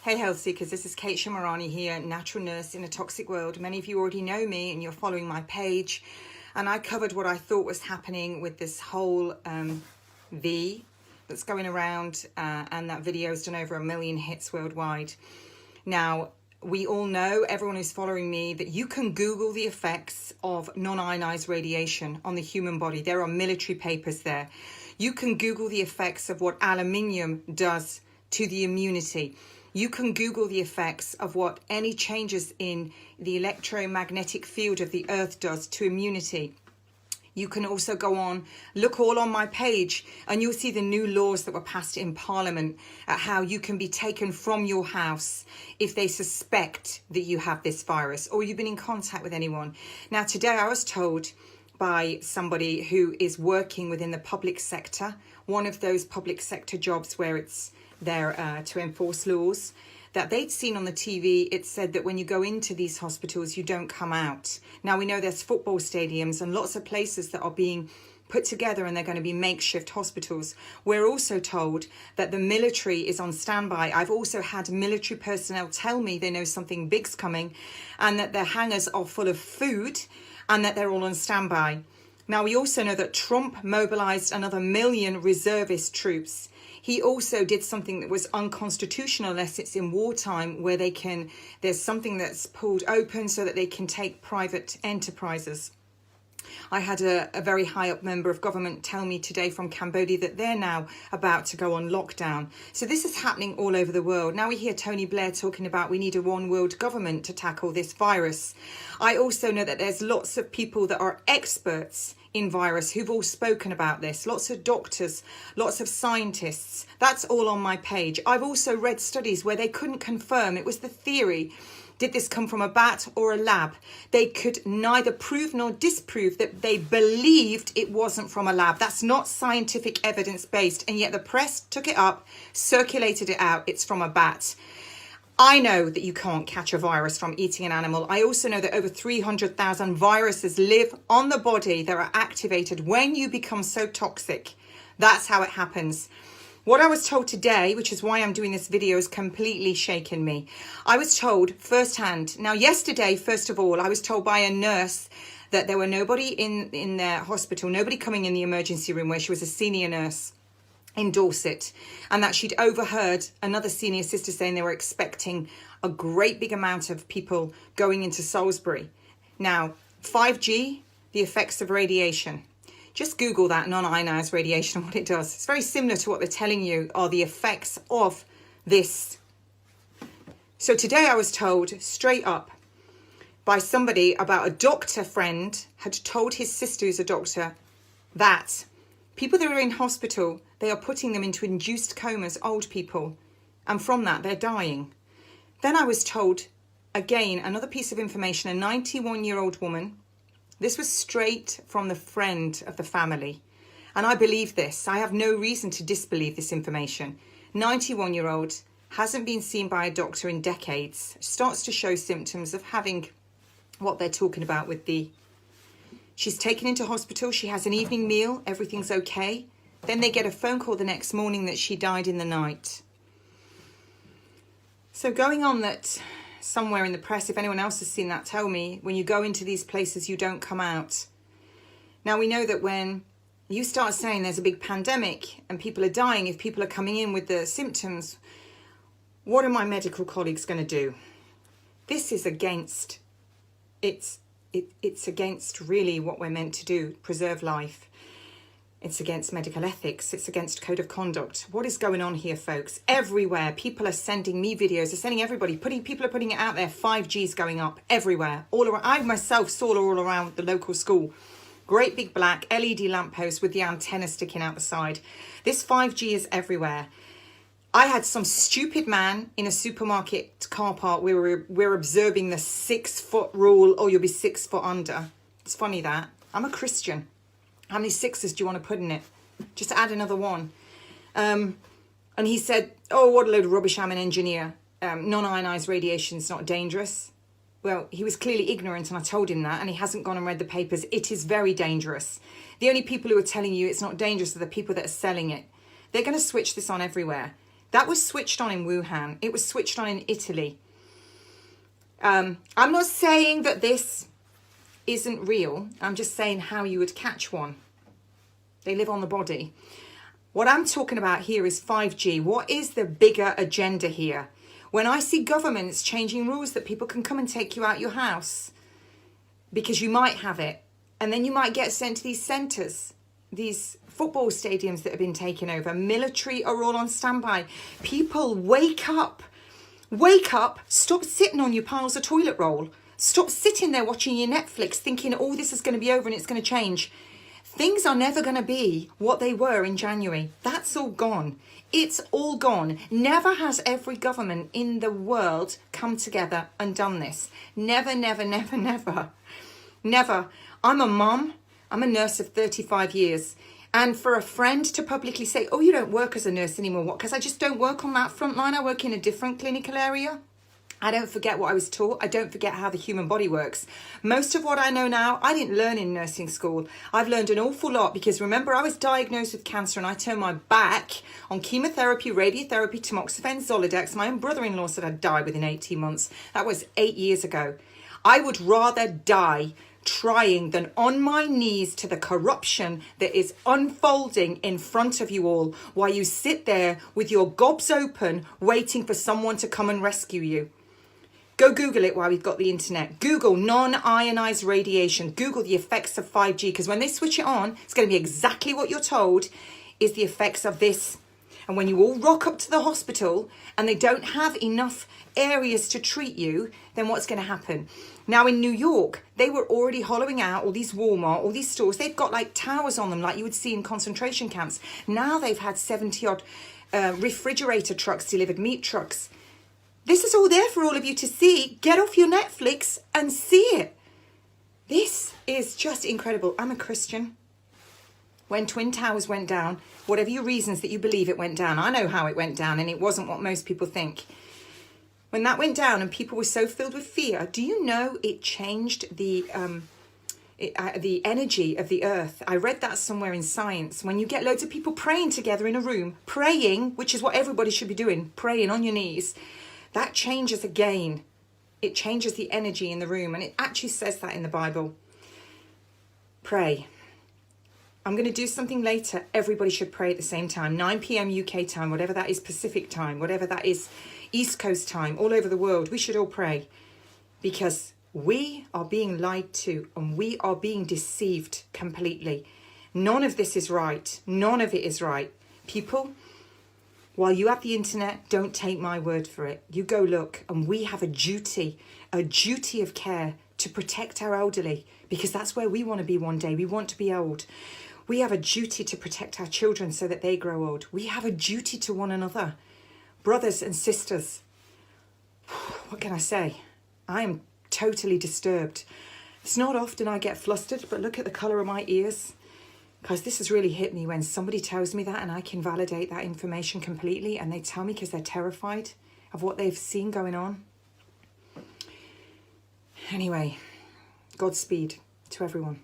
Hey Health Seekers, this is Kate Shamarani here, natural nurse in a toxic world. Many of you already know me and you're following my page. And I covered what I thought was happening with this whole V that's going around and that video has done over 1 million hits worldwide. Now, we all know, everyone who's following me, that you can Google the effects of non-ionized radiation on the human body. There are military papers there. You can Google the effects of what aluminium does to the immunity. You can Google the effects of what any changes in the electromagnetic field of the earth does to immunity. You can also go on, look all on my page, and you'll see the new laws that were passed in Parliament at how you can be taken from your house if they suspect that you have this virus or you've been in contact with anyone. Now, today I was told by somebody who is working within the public sector, one of those public sector jobs where it's there to enforce laws, that they'd seen on the TV, it said that when you go into these hospitals, you don't come out. Now, we know there's football stadiums and lots of places that are being put together and they're going to be makeshift hospitals. We're also told that the military is on standby. I've also had military personnel tell me they know something big's coming and that their hangars are full of food and that they're all on standby. Now, we also know that Trump mobilized another 1 million reservist troops. He also did something that was unconstitutional unless it's in wartime, where there's something that's pulled open so that they can take private enterprises. I had a very high up member of government tell me today from Cambodia that they're now about to go on lockdown. So this is happening all over the world. Now we hear Tony Blair talking about we need a one world government to tackle this virus. I also know that there's lots of people that are experts in virus who've all spoken about this. Lots of doctors, lots of scientists. That's all on my page. I've also read studies where they couldn't confirm. It was the theory. Did this come from a bat or a lab? They could neither prove nor disprove that they believed it wasn't from a lab. That's not scientific evidence based. And yet the press took it up, circulated it out. It's from a bat. I know that you can't catch a virus from eating an animal. I also know that over 300,000 viruses live on the body that are activated when you become so toxic. That's how it happens. What I was told today, which is why I'm doing this video, has completely shaken me. I was told firsthand. Now, yesterday, first of all, I was told by a nurse that there were nobody in their hospital, nobody coming in the emergency room where she was a senior nurse in Dorset, and that she'd overheard another senior sister saying they were expecting a great big amount of people going into Salisbury. Now, 5G, the effects of radiation. Just Google that, non-ionized radiation, and what it does. It's very similar to what they're telling you are the effects of this. So today I was told straight up by somebody about a doctor friend had told his sister who's a doctor that people that are in hospital, they are putting them into induced comas, old people, and from that they're dying. Then I was told, again, another piece of information, a 91-year-old woman. This was straight from the friend of the family. And I believe this. I have no reason to disbelieve this information. 91-year-old, hasn't been seen by a doctor in decades, starts to show symptoms of having what they're talking about with the... She's taken into hospital, she has an evening meal, everything's okay. Then they get a phone call the next morning that she died in the night. So going on that somewhere in the press, if anyone else has seen that, tell me, when you go into these places, you don't come out. Now we know that when you start saying there's a big pandemic and people are dying, if people are coming in with the symptoms, what are my medical colleagues going to do? This is against, it's against really what we're meant to do, preserve life. It's against medical ethics. It's against code of conduct. What is going on here, folks? Everywhere, people are sending me videos. They're sending everybody. People are putting it out there. 5G is going up everywhere. All around. I myself saw it all around the local school. Great big black LED lamppost with the antenna sticking out the side. This 5G is everywhere. I had some stupid man in a supermarket car park. We're observing the 6 foot rule. Oh, you'll be 6 foot under. It's funny that. I'm a Christian. How many sixes do you want to put in it? Just add another one. And he said, oh, what a load of rubbish, I'm an engineer. Non-ionized radiation is not dangerous. Well, he was clearly ignorant and I told him that, and he hasn't gone and read the papers. It is very dangerous. The only people who are telling you it's not dangerous are the people that are selling it. They're going to switch this on everywhere. That was switched on in Wuhan. It was switched on in Italy. I'm not saying that this isn't real. I'm just saying how you would catch one. They live on the body. What I'm talking about here is 5G. What is the bigger agenda here? When I see governments changing rules that people can come and take you out your house because you might have it, and then you might get sent to these centres, these football stadiums that have been taken over. Military are all on standby. People, wake up. Wake up. Stop sitting on your piles of toilet roll. Stop sitting there watching your Netflix thinking, oh, this is going to be over and it's going to change. Things are never going to be what they were in January. That's all gone. It's all gone. Never has every government in the world come together and done this. Never, never, never, never. Never. I'm a mum. I'm a nurse of 35 years. And for a friend to publicly say, oh, you don't work as a nurse anymore. What? Because I just don't work on that front line. I work in a different clinical area. I don't forget what I was taught. I don't forget how the human body works. Most of what I know now, I didn't learn in nursing school. I've learned an awful lot because remember, I was diagnosed with cancer and I turned my back on chemotherapy, radiotherapy, tamoxifen, Zoladex. My own brother-in-law said I'd die within 18 months. That was 8 years ago. I would rather die trying than on my knees to the corruption that is unfolding in front of you all while you sit there with your gobs open waiting for someone to come and rescue you. Go Google it while we've got the internet. Google non-ionized radiation. Google the effects of 5G, because when they switch it on, it's going to be exactly what you're told is the effects of this. And when you all rock up to the hospital and they don't have enough areas to treat you, then what's going to happen? Now in New York, they were already hollowing out all these Walmart, all these stores. They've got like towers on them like you would see in concentration camps. Now they've had 70 odd refrigerator trucks delivered, meat trucks. This is all there for all of you to see. Get off your Netflix and see it. This is just incredible. I'm a Christian. When Twin Towers went down, whatever your reasons that you believe it went down, I know how it went down and it wasn't what most people think. When that went down and people were so filled with fear, do you know it changed the energy of the earth? I read that somewhere in science. When you get loads of people praying together in a room, praying, which is what everybody should be doing, praying on your knees, that changes again. It changes the energy in the room. And it actually says that in the Bible. Pray. I'm going to do something later. Everybody should pray at the same time. 9 p.m. UK time, whatever that is, Pacific time, whatever that is, East Coast time, all over the world. We should all pray. Because we are being lied to and we are being deceived completely. None of this is right. None of it is right. People, while you have the internet, don't take my word for it. You go look, and we have a duty of care to protect our elderly, because that's where we want to be one day. We want to be old. We have a duty to protect our children so that they grow old. We have a duty to one another. Brothers and sisters, what can I say? I am totally disturbed. It's not often I get flustered, but look at the colour of my ears. Because this has really hit me when somebody tells me that and I can validate that information completely, and they tell me because they're terrified of what they've seen going on. Anyway, Godspeed to everyone.